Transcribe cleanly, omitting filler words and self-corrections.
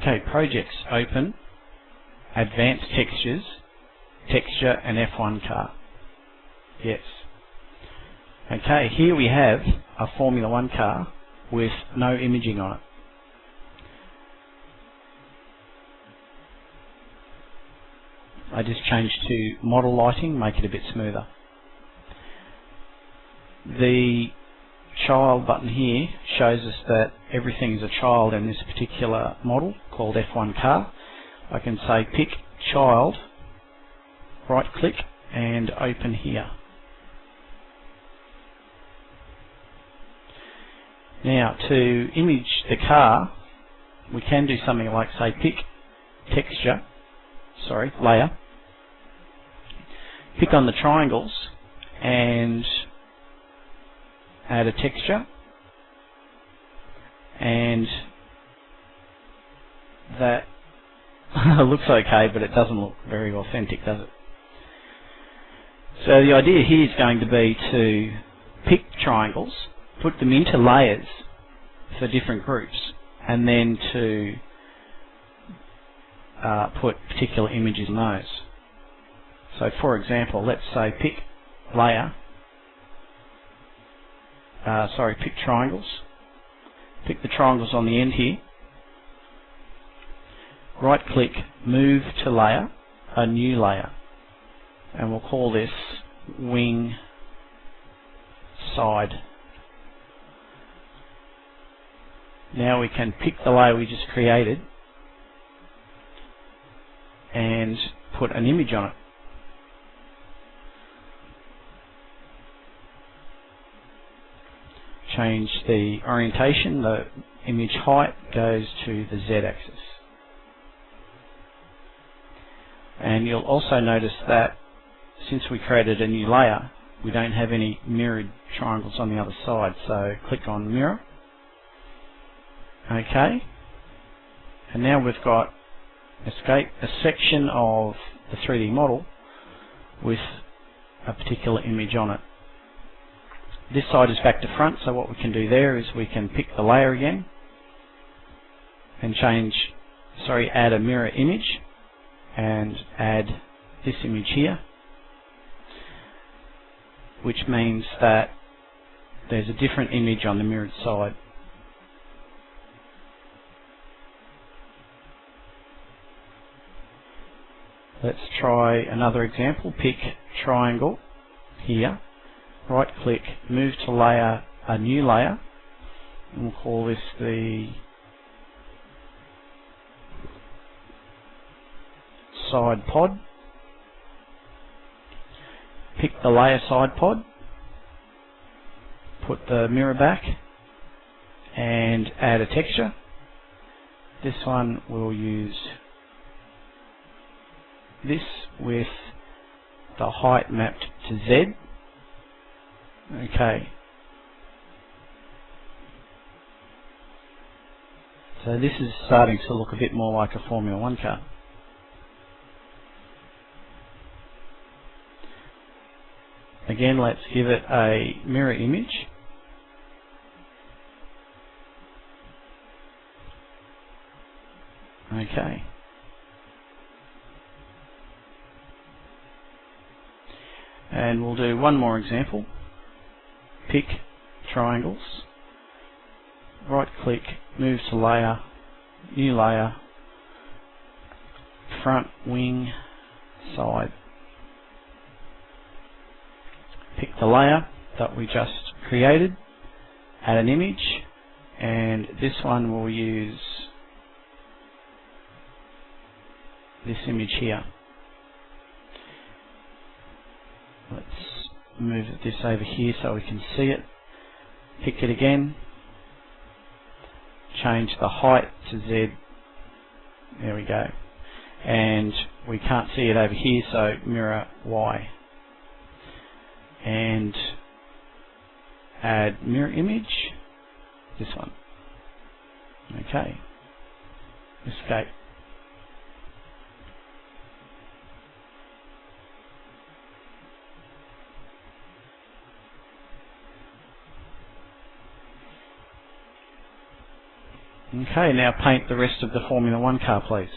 Okay, projects open, advanced textures, texture and F1 car. Yes. Okay, here we have a Formula 1 car with no imaging on it. I just changed to model lighting, make it a bit smoother. The child button here shows us that everything is a child in this particular model called F1 car. I can say pick child, right click and open here. Now to image the car we can do something like say pick layer, pick on the triangles and add a texture, and that looks okay, but it doesn't look very authentic, does it? So the idea here is going to be to pick triangles, put them into layers for different groups, and then to put particular images in those. So for example, let's say pick layer, pick triangles, pick the triangles on the end here, right click, move to layer, a new layer, and we'll call this wing side. Now we can pick the layer we just created and put an image on it. Change the orientation, the image height goes to the Z-axis. And you'll also notice that since we created a new layer, we don't have any mirrored triangles on the other side, so click on mirror. Okay, and now we've got a section of the 3D model with a particular image on it. This side is back to front, so what we can do there is we can pick the layer again and add a mirror image and add this image here, which means that there's a different image on the mirrored side. Let's try another example. Pick triangle here, right click, move to layer, a new layer, and we'll call this the side pod. Pick the layer side pod, put the mirror back and add a texture. This one we'll use this with the height mapped to Z. Okay. So this is starting to look a bit more like a Formula 1 car. Again, let's give it a mirror image. Okay. And we'll do one more example. Pick triangles, right click, move to layer, new layer, front, wing, side. Pick the layer that we just created, add an image, and this one we'll use this image here. Let's move this over here so we can see it. Pick it again, change the height to Z. There we go. And we can't see it over here, so mirror Y. And add mirror image, this one. Okay. Escape. Okay, now paint the rest of the Formula 1 car, please.